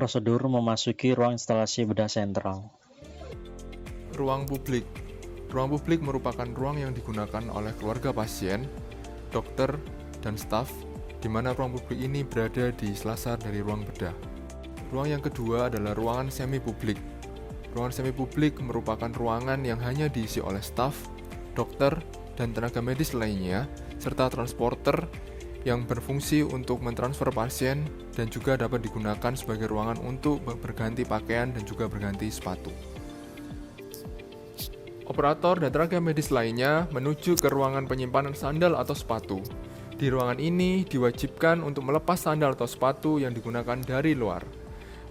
Prosedur memasuki ruang instalasi bedah sentral. Ruang publik. Ruang publik merupakan ruang yang digunakan oleh keluarga pasien, dokter, dan staf, di mana ruang publik ini berada di selasar dari ruang bedah. Ruang yang kedua adalah ruangan semi-publik. Ruangan semi-publik merupakan ruangan yang hanya diisi oleh staf, dokter, dan tenaga medis lainnya, serta transporter yang berfungsi untuk mentransfer pasien dan juga dapat digunakan sebagai ruangan untuk berganti pakaian dan juga berganti sepatu. Operator dan tenaga medis lainnya menuju ke ruangan penyimpanan sandal atau sepatu. Di ruangan ini diwajibkan untuk melepas sandal atau sepatu yang digunakan dari luar.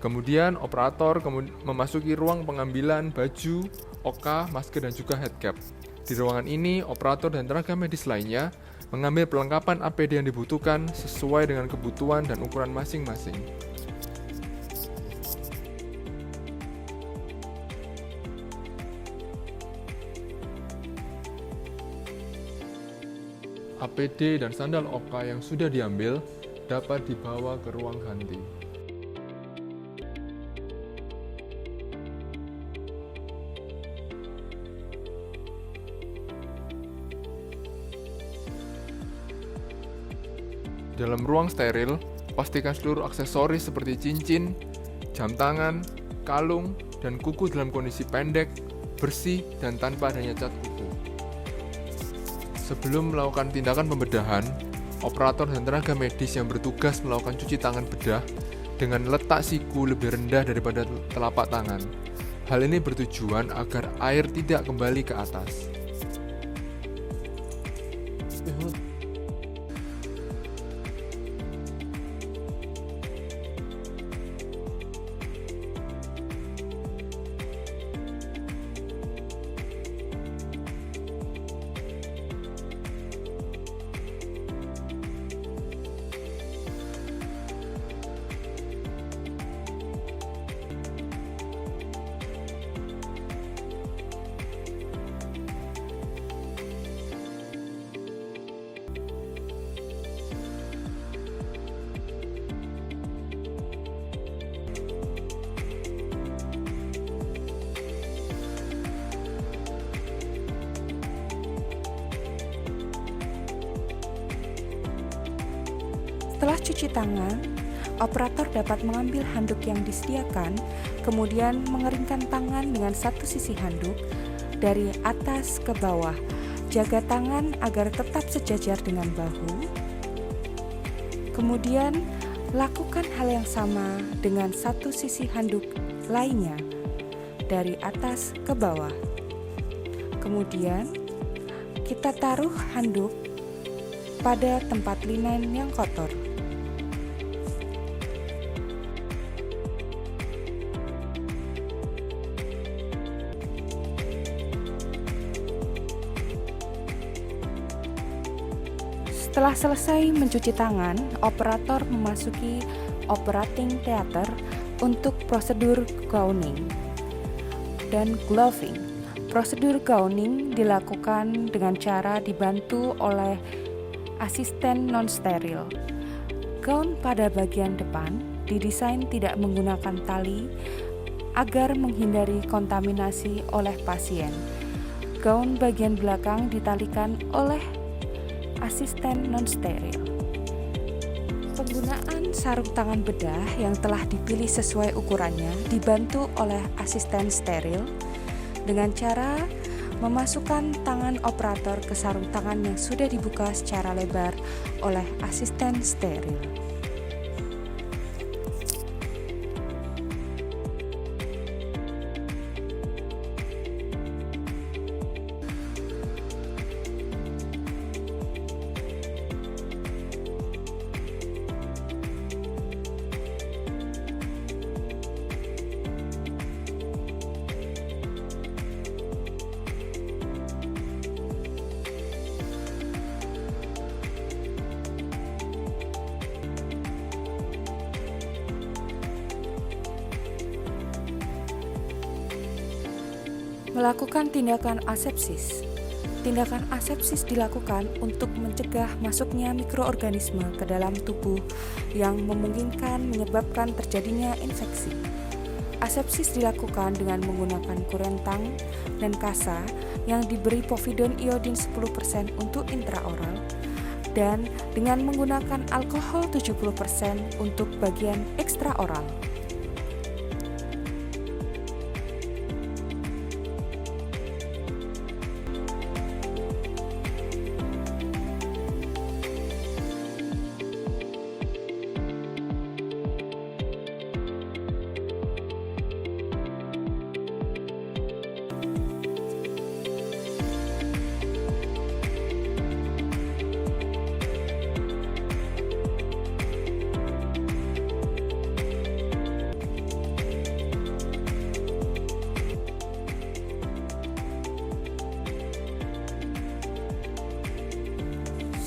Kemudian operator memasuki ruang pengambilan baju, oka, masker, dan juga headcap. Di ruangan ini, operator dan tenaga medis lainnya mengambil perlengkapan APD yang dibutuhkan sesuai dengan kebutuhan dan ukuran masing-masing. APD dan sandal oka yang sudah diambil dapat dibawa ke ruang ganti. Dalam ruang steril, pastikan seluruh aksesoris seperti cincin, jam tangan, kalung, dan kuku dalam kondisi pendek, bersih, dan tanpa adanya cat kuku. Sebelum melakukan tindakan pembedahan, operator dan tenaga medis yang bertugas melakukan cuci tangan bedah dengan letak siku lebih rendah daripada telapak tangan. Hal ini bertujuan agar air tidak kembali ke atas. Setelah cuci tangan, operator dapat mengambil handuk yang disediakan, kemudian mengeringkan tangan dengan satu sisi handuk dari atas ke bawah. Jaga tangan agar tetap sejajar dengan bahu. Kemudian, lakukan hal yang sama dengan satu sisi handuk lainnya dari atas ke bawah. Kemudian, kita taruh handuk pada tempat linen yang kotor. Setelah selesai mencuci tangan, operator memasuki operating theater untuk prosedur gowning dan gloving. Prosedur gowning dilakukan dengan cara dibantu oleh asisten non-steril. Gaun pada bagian depan didesain tidak menggunakan tali agar menghindari kontaminasi oleh pasien. Gaun bagian belakang ditalikan oleh asisten non-steril. Penggunaan sarung tangan bedah yang telah dipilih sesuai ukurannya dibantu oleh asisten steril dengan cara memasukkan tangan operator ke sarung tangan yang sudah dibuka secara lebar oleh asisten steril. Melakukan tindakan asepsis. Tindakan asepsis dilakukan untuk mencegah masuknya mikroorganisme ke dalam tubuh yang memungkinkan menyebabkan terjadinya infeksi. Asepsis dilakukan dengan menggunakan kurentang dan kasa yang diberi povidone iodin 10% untuk intraoral dan dengan menggunakan alkohol 70% untuk bagian ekstraoral.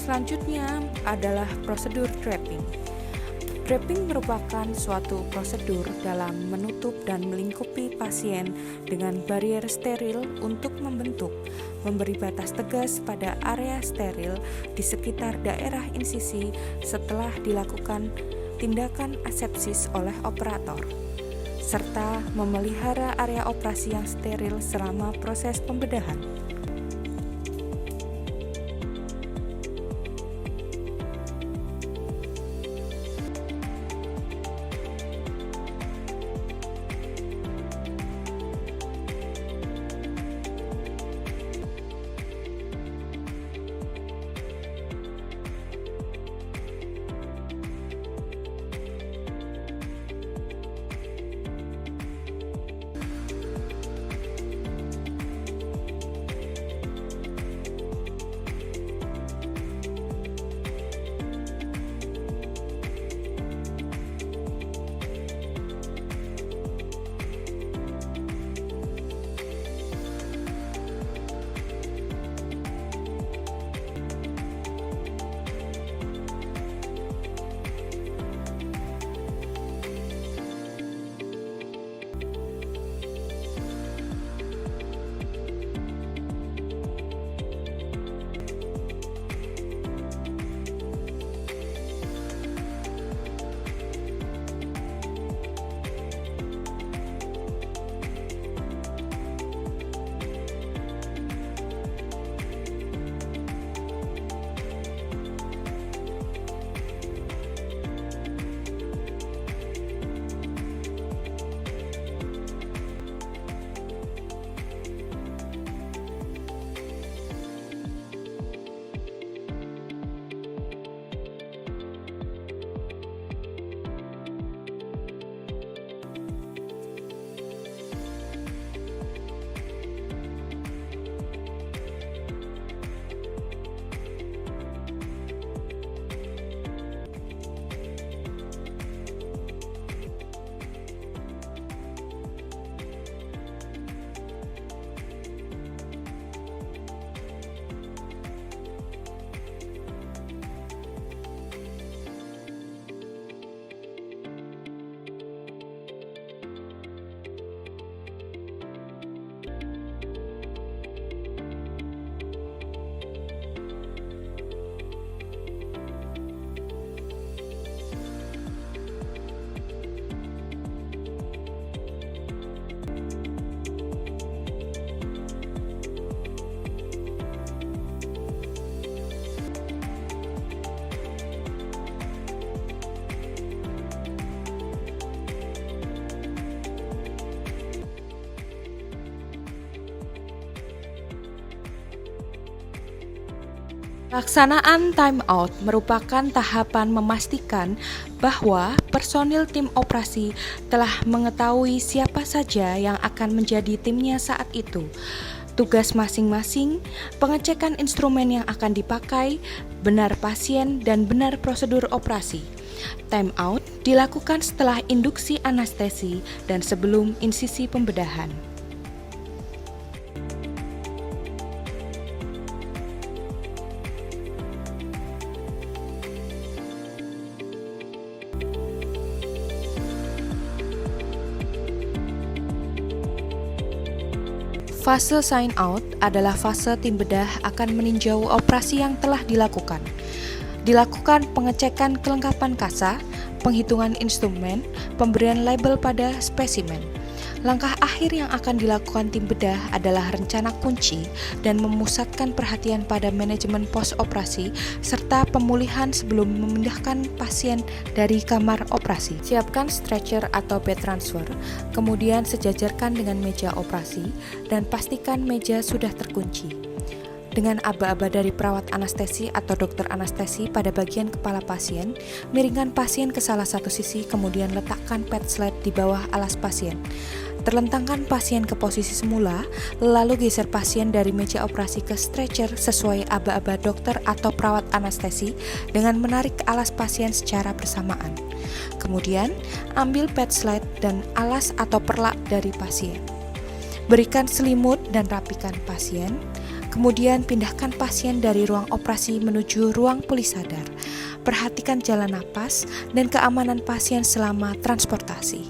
Selanjutnya adalah prosedur draping. Draping merupakan suatu prosedur dalam menutup dan melingkupi pasien dengan barier steril untuk memberi batas tegas pada area steril di sekitar daerah insisi setelah dilakukan tindakan asepsis oleh operator, serta memelihara area operasi yang steril selama proses pembedahan. Pelaksanaan time out merupakan tahapan memastikan bahwa personil tim operasi telah mengetahui siapa saja yang akan menjadi timnya saat itu, tugas masing-masing, pengecekan instrumen yang akan dipakai, benar pasien, dan benar prosedur operasi. Time out dilakukan setelah induksi anestesi dan sebelum insisi pembedahan. Fase sign out adalah fase tim bedah akan meninjau operasi yang telah dilakukan. Dilakukan pengecekan kelengkapan kasa, penghitungan instrumen, pemberian label pada spesimen. Langkah akhir yang akan dilakukan tim bedah adalah rencana kunci dan memusatkan perhatian pada manajemen pos-operasi serta pemulihan sebelum memindahkan pasien dari kamar operasi. Siapkan stretcher atau bed transfer, kemudian sejajarkan dengan meja operasi dan pastikan meja sudah terkunci. Dengan aba-aba dari perawat anestesi atau dokter anestesi pada bagian kepala pasien, miringkan pasien ke salah satu sisi, kemudian letakkan pad slide di bawah alas pasien. Terlentangkan pasien ke posisi semula, lalu geser pasien dari meja operasi ke stretcher sesuai aba-aba dokter atau perawat anestesi dengan menarik alas pasien secara bersamaan. Kemudian, ambil pad slide dan alas atau perlak dari pasien. Berikan selimut dan rapikan pasien. Kemudian pindahkan pasien dari ruang operasi menuju ruang pulih sadar. Perhatikan jalan napas dan keamanan pasien selama transportasi.